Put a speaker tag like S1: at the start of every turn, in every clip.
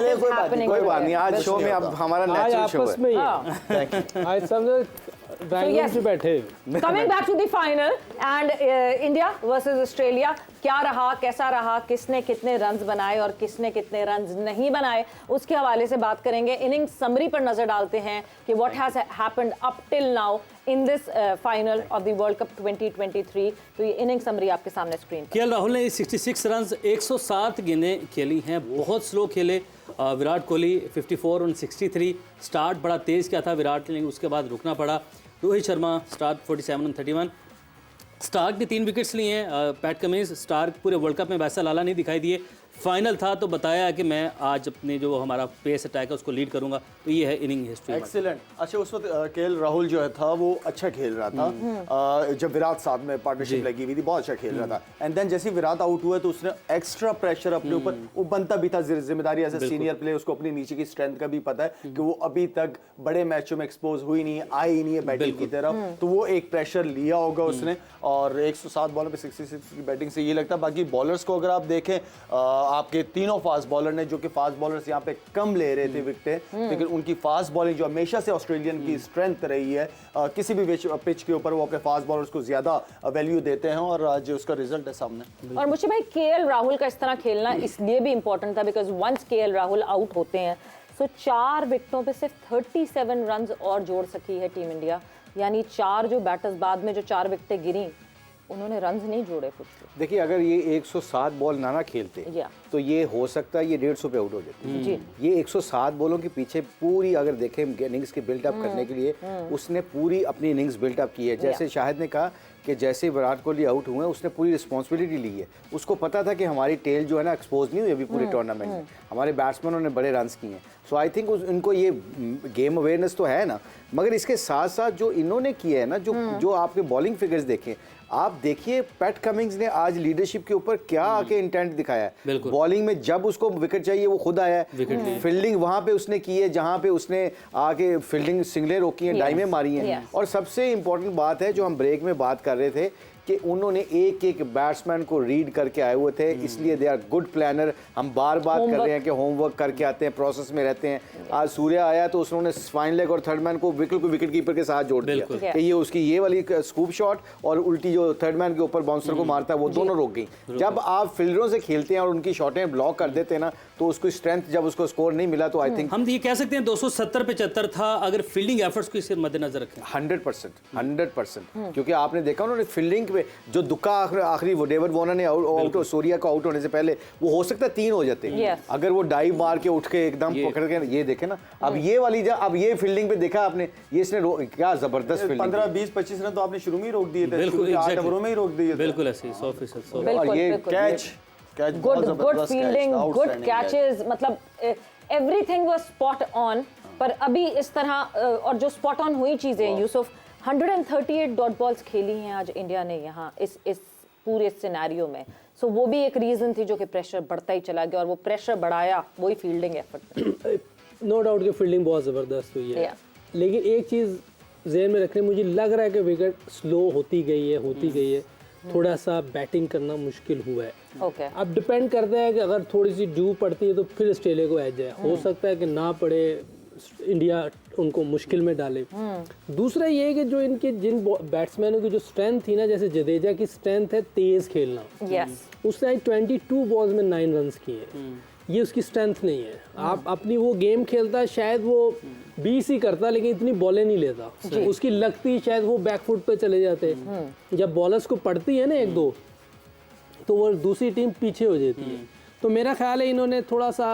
S1: चलिए कोई बात नहीं, आज शो में अब हमारा नेचुरल शो
S2: आपस में ही है। आज सब ड्राइंग रूम पे बैठे।
S3: Coming back to the final and India versus Australia, क्या रहा, कैसा रहा, किसने कितने रन्स बनाए और किसने कितने रन्स नहीं बनाए, उसके हवाले से बात करेंगे। इनिंग समरी पर नजर डालते हैं कि what has happened up till now in this final of the World Cup 2023। तो ये इनिंग समरी आपके सामने स्क्रीन पर।
S4: केएल राहुल ने 66 रन्स 107 गेंदें खेली हैं, बहुत स्लो खेले। विराट कोहली 54 और 63। स्टार्ट बड़ा तेज़ किया था विराट ने, उसके बाद रुकना पड़ा। रोहित शर्मा स्टार्ट 47 और 31। स्टार्क ने 3 विकेट्स लिए हैं। पैट कमिंस, स्टार्क पूरे वर्ल्ड कप में वैसा लाला नहीं दिखाई दिए। फाइनल था तो बताया कि मैं आज अपने जो हमारा पेस अटैक है उसको लीड करूंगा। तो ये है इनिंग हिस्ट्री।
S1: एक्सीलेंट। अच्छा, उस वक्त केएल राहुल जो था वो अच्छा खेल रहा था जब विराट साथ में पार्टनरशिप लगी हुई थी, बहुत अच्छा खेल रहा था। एंड देन जैसे विराट आउट हुआ तो उसने एक्स्ट्रा प्रेशर अपने ऊपर, वो बनता भी था, जिम्मेदारी एज ए सीनियर प्लेयर, उसको अपनी नीचे की स्ट्रेंथ का भी पता है कि वो अभी तक बड़े मैचों में एक्सपोज हुई नहीं, आई नहीं है बैटिंग की तरफ, तो वो एक प्रेशर लिया होगा उसने। और 107 बॉलों पे 66 की बैटिंग से ये लगता है। बाकी बॉलर्स को अगर आप देखें, आपके तीनों फास्ट बॉलर ने, जो कि फास्ट बॉलर्स यहाँ पे कम ले रहे थे विकेटें, लेकिन उनकी फास्ट बॉलिंग जो हमेशा से ऑस्ट्रेलियन की स्ट्रेंथ रही है, किसी भी पिच के ऊपर वो अपने फास्ट बॉलर्स को ज्यादा वैल्यू देते हैं, और आज उसका रिजल्ट है सामने।
S3: और मुझे भाई केएल राहुल का इस तरह खेलना इसलिए भी इंपॉर्टेंट था because once KL Rahul out होते हैं तो 4 विकेटों पे सिर्फ 37 रन्स और जोड़ सकी है टीम इंडिया। यानी 4 जो बैटर्स बाद में जो 4 विकेटें गिरी, उन्होंने रन्स नहीं जोड़े कुछ।
S5: देखिए, अगर ये 107 बॉल ना खेलते तो ये हो सकता है ये 150 पे आउट हो जाते। ये 107 बॉलों के पीछे पूरी अगर देखें इनिंग्स की बिल्डअप करने के लिए उसने पूरी अपनी इनिंग्स बिल्डअप की है। जैसे शाहिद ने कहा कि जैसे विराट कोहली आउट हुए उसने पूरी रिस्पॉन्सिबिलिटी ली है। उसको पता था कि हमारी टेल जो है ना एक्सपोज नहीं हुई अभी पूरे टूर्नामेंट में, हमारे बैट्समैनों ने बड़े रन्स किए हैं। सो आई थिंक इनको ये गेम अवेयरनेस तो है ना, मगर इसके साथ साथ जो इन्होंने किया है ना, जो आपके बॉलिंग फिगर्स देखें, आप देखिए पैट कमिंग्स ने आज लीडरशिप के ऊपर क्या आके इंटेंट दिखाया है। बॉलिंग में जब उसको विकेट चाहिए वो खुद आया है, फील्डिंग वहां पे उसने की है जहां पे उसने आके फील्डिंग सिंगलें रोकी हैं, डाइमें मारी हैं। और सबसे इंपॉर्टेंट बात है जो हम ब्रेक में बात कर रहे थे कि उन्होंने एक एक बैट्समैन को रीड करके आए हुए थे, इसलिए दे आर गुड प्लानर। हम बार बार कर रहे हैं कि होमवर्क करके आते हैं, प्रोसेस में रहते हैं। आज सूर्या आया तो उसने फाइन लेग और थर्ड मैन को विकेट कीपर के साथ जोड़ दिया कि ये उसकी ये वाली स्कूप शॉट और उल्टी जो थर्ड मैन के ऊपर बाउंसर को मारता है वो दोनों रोक गई। जब आप फील्डरों से खेलते हैं और उनकी शॉटें ब्लॉक कर देते हैं ना, तो उसको स्ट्रेंथ जब उसको स्कोर नहीं मिला तो आई थिंक
S4: हम ये कह सकते हैं 270-75 था अगर फील्डिंग एफर्ट्स को इसे मद्देनजर रखें।
S5: 100%, क्योंकि आपने देखा उन्होंने फील्डिंग पे जो दुक्का आखिरी वो डेविड वॉर्नर ने आउट सूर्या को आउट होने से पहले वो हो सकता है 3 हो जाते अगर वो डाइव मार के उठ के एकदम पकड़ के। ये देखे ना अब ये वाली अब ये फील्डिंग पे देखा आपने, ये इसने क्या जबरदस्त फील्डिंग,
S1: 15, 20, 25 रन तो आपने शुरू में ही रोक दिए थे, 8 ओवरों में ही रोक दिए थे।
S4: बिल्कुल ऐसे 100%।
S1: और ये catch
S3: good fielding, good catches, मतलब एवरीथिंग वाज स्पॉट ऑन। पर अभी इस तरह और जो स्पॉट ऑन हुई चीजें, यूसुफ 138 डॉट बॉल्स खेली हैं आज इंडिया ने यहाँ इस पूरे सिनेरियो में। सो वो भी एक रीजन थी जो कि प्रेशर बढ़ता ही चला गया, और वो प्रेशर बढ़ाया वही फील्डिंग एफर्ट।
S2: नो डाउट कि फील्डिंग बहुत ज़बरदस्त हुई है, लेकिन एक चीज़ ज़हन में रखने, मुझे लग रहा है कि विकेट स्लो होती गई है, थोड़ा सा बैटिंग करना मुश्किल हुआ है। अब डिपेंड करता है कि अगर थोड़ी सी ड्यू पड़ती है तो फिर ऑस्ट्रेलिया को एज है, हो सकता है कि ना पड़े, इंडिया उनको मुश्किल में डाले। दूसरा ये है कि जो इनके जिन बैट्समैनों की जो स्ट्रेंथ थी ना, जैसे जडेजा की स्ट्रेंथ है तेज खेलना, उसने 22 बॉल्स में 9 रन किए, ये उसकी स्ट्रेंथ नहीं है। आप अपनी वो गेम खेलता शायद वो 20 ही करता, लेकिन इतनी बॉलें नहीं लेता, उसकी लगती शायद वो बैकफुट पे चले जाते। जब बॉलर्स को पड़ती है ना 1-2 तो वो दूसरी टीम पीछे हो जाती है। तो मेरा ख्याल है इन्होंने थोड़ा सा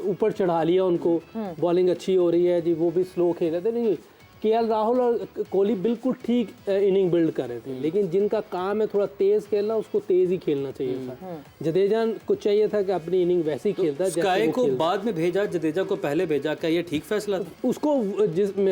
S2: ऊपर चढ़ा लिया उनको, बॉलिंग अच्छी हो रही है जी, वो भी स्लो खेल रहे थे। नहीं, केएल राहुल और कोहली बिल्कुल ठीक इनिंग बिल्ड कर रहे थे, लेकिन जिनका काम है थोड़ा तेज खेलना, उसको तेज ही खेलना चाहिए था। जडेजा को चाहिए था कि अपनी इनिंग वैसे ही खेलता।
S4: स्काई को बाद में भेजा, जडेजा को पहले भेजा, क्या ये ठीक फैसला था?
S2: उसको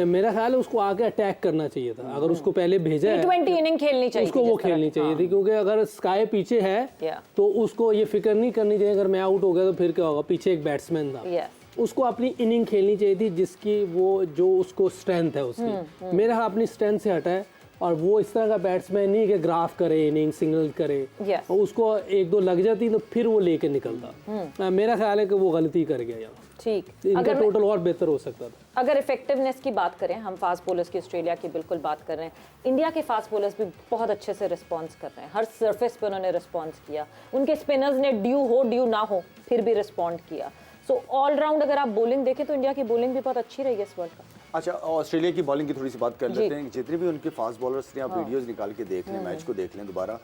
S2: मेरा ख्याल है उसको आगे अटैक करना चाहिए था। अगर उसको पहले भेजा है,
S3: T20 इनिंग खेलनी चाहिए,
S2: उसको वो खेलनी चाहिए थी, क्योंकि अगर स्काई पीछे है तो उसको ये फिक्र नहीं करनी चाहिए अगर मैं आउट हो गया तो फिर क्या होगा, पीछे एक बैट्समैन था। उसको अपनी इनिंग खेलनी चाहिए थी जिसकी वो जो उसको स्ट्रेंथ है उसकी। मेरा अपनी स्ट्रेंथ से हटा है और वो इस तरह का बैट्समैन नहीं कि ग्राफ करे, इनिंग सिग्नल करे,
S3: Yes.
S2: और उसको एक दो लग जाती तो फिर वो लेके निकलता। मेरा ख्याल है कि वो गलती कर गया यहाँ।
S3: ठीक,
S2: इनका टोटल और बेहतर हो सकता था।
S3: अगर इफेक्टिवनेस की बात करें, हम फास्ट बॉलर्स की ऑस्ट्रेलिया की बिल्कुल बात कर रहे हैं, इंडिया के फास्ट बॉलर्स भी बहुत अच्छे से रिस्पॉन्स कर रहे हैं, हर सरफेस पे उन्होंने रिस्पॉन्स किया, उनके स्पिनर्स ने ड्यू ना हो फिर भी रिस्पॉन्ड किया। सो ऑलराउंड अगर आप बॉलिंग देखें तो इंडिया की बॉलिंग भी बहुत अच्छी रही है इस वर्ल्ड कप।
S1: अच्छा, ऑस्ट्रेलिया की बॉलिंग की थोड़ी सी बात कर लेते हैं। जितने भी उनके फास्ट बॉलर्स थे, आप वीडियोस निकाल के देख लें, मैच को देख लें दोबारा,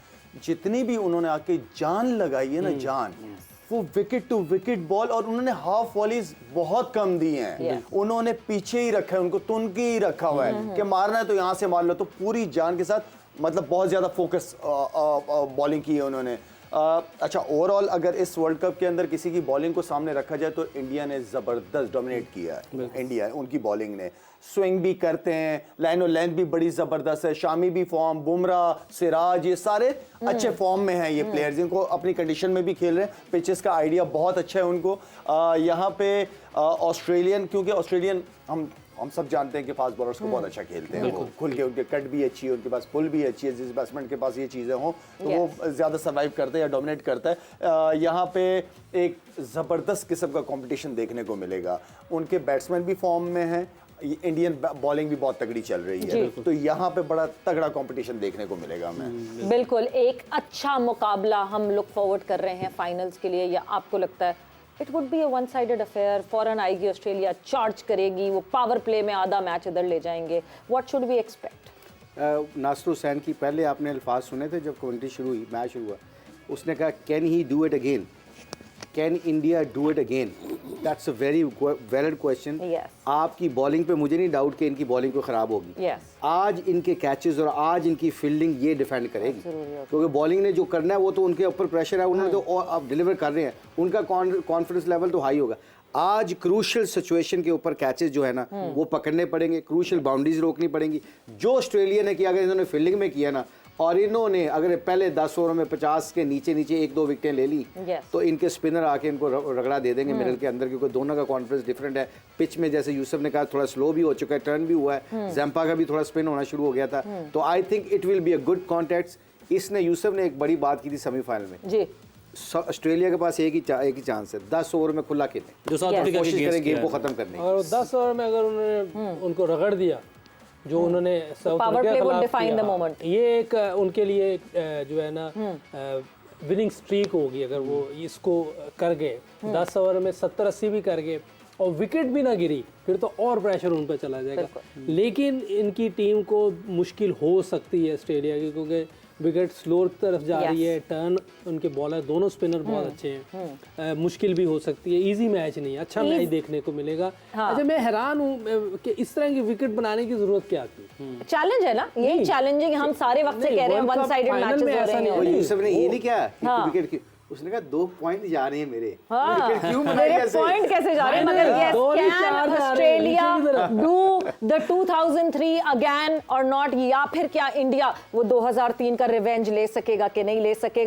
S1: जितनी भी उन्होंने आके जान लगाई है ना, जान, वो विकेट टू विकेट बॉल, और उन्होंने हाफ वॉलीज बहुत कम दी हैं। उन्होंने पीछे ही रखा है, उनको तुनके ही रखा हुआ है कि मारना है तो यहाँ से मार लो, तो पूरी जान के साथ, मतलब बहुत ज्यादा फोकस बॉलिंग की है उन्होंने। अच्छा, ओवरऑल अगर इस वर्ल्ड कप के अंदर किसी की बॉलिंग को सामने रखा जाए तो इंडिया ने जबरदस्त डोमिनेट किया है। इंडिया, उनकी बॉलिंग ने स्विंग भी करते हैं, लाइन और लेंथ भी बड़ी जबरदस्त है, शामी भी फॉर्म, बुमराह, सिराज, ये सारे अच्छे फॉर्म में हैं ये प्लेयर्स, जिनको अपनी कंडीशन में भी खेल रहे हैं, पिचेस का आइडिया बहुत अच्छा है उनको। यहाँ पे ऑस्ट्रेलियन, क्योंकि ऑस्ट्रेलियन हम सब जानते हैं कि फास्ट बॉलर्स को बहुत अच्छा खेलते हैं, वो खुल के, उनके कट भी अच्छी है, उनके पास पुल भी अच्छी है, जिस बैट्समैन के पास ये चीज़ें हों तो वो ज़्यादा सर्वाइव करता है या डोमिनेट करता है। यहाँ पे एक ज़बरदस्त किस्म का कंपटीशन देखने को मिलेगा, उनके बैट्समैन भी फॉर्म में हैं, इंडियन बॉलिंग भी बहुत तगड़ी चल रही है, तो यहाँ पे बड़ा तगड़ा कंपटीशन देखने को मिलेगा हमें।
S3: बिल्कुल, एक अच्छा मुकाबला हम लुक फॉरवर्ड कर रहे हैं फाइनल्स के लिए, या आपको लगता है it would be a one sided affair, फौरन आएगी ऑस्ट्रेलिया, चार्ज करेगी, वो पावर प्ले में आधा मैच इधर ले जाएंगे, what should we expect?
S5: Nasser Hussain की पहले आपने अल्फाज सुने थे जब कमेंट्री शुरू हुई, मैच शुरू हुआ, उसने कहा can he do it again, can India do it again? That's a very valid question. आपकी बॉलिंग पे मुझे नहीं डाउट कि इनकी बॉलिंग को ख़राब होगी। आज इनके कैचेस और आज इनकी फील्डिंग ये डिफेंड करेगी, क्योंकि बॉलिंग ने जो करना है वो तो उनके ऊपर प्रेशर है, उन्होंने तो अब डिलीवर कर रहे हैं, उनका कॉन्फिडेंस लेवल तो हाई होगा। आज क्रूशल सिचुएशन के ऊपर कैचेस जो है ना वो पकड़ने पड़ेंगे, क्रूशल बाउंड्रीज रोकनी पड़ेंगी। जो ऑस्ट्रेलिया ने किया, अगर इन्होंने फील्डिंग में किया ना, और इन्होंने अगर पहले 10 ओवरों में 50 के नीचे 1-2 विकेटें ले ली, तो इनके स्पिनर आके इनको रगड़ा दे देंगे मिडल के अंदर, क्योंकि दोनों का कॉन्फिडेंस डिफरेंट है। पिच में जैसे यूसुफ ने कहा थोड़ा स्लो भी हो चुका है, टर्न भी हुआ है, जैम्पा का भी थोड़ा स्पिन होना शुरू हो गया था, तो I think it will be a good contest. इसने यूसुफ ने एक बड़ी बात की थी सेमीफाइनल में जी, ऑस्ट्रेलिया के पास एक ही चांस है, 10 ओवर में खुला खेलें, जो कोशिश करें गेम को खत्म करने की, और
S2: 10 ओवर में अगर उन्होंने उनको रगड़ दिया, जो उन्होंने
S3: power play would define the moment,
S2: ये एक उनके लिए जो है ना विनिंग स्ट्रीक होगी अगर वो इसको कर गए, 10 ओवर में 70-80 भी कर गए और विकेट भी ना गिरी, फिर तो और प्रेशर उन पर चला जाएगा। लेकिन इनकी टीम को मुश्किल हो सकती है ऑस्ट्रेलिया की, क्योंकि विकेट स्लोर की तरफ जा रही है, टर्न उनके बॉलर दोनों स्पिनर बहुत अच्छे हैं, मुश्किल भी हो सकती है, इजी मैच नहीं है, अच्छा मैच देखने को मिलेगा। अच्छा, मैं हैरान हूँ कि इस तरह की विकेट बनाने की जरूरत क्या थी?
S3: चैलेंज है ना, यही चैलेंजिंग हम सारे वक्त से कह रहे हैं, वन साइडेड मैचेस हो रहे हैं।
S5: यूसुफ ने ये नहीं किया विकेट की, उसने कहा 2 पॉइंट जा रहे हैं मेरे,
S3: क्यों मेरे पॉइंट कैसे जा रहे हैं? मगर yes, can Australia do the 2003 again और नॉट, या फिर क्या इंडिया वो 2003 का रिवेंज ले सकेगा कि नहीं ले सकेगा?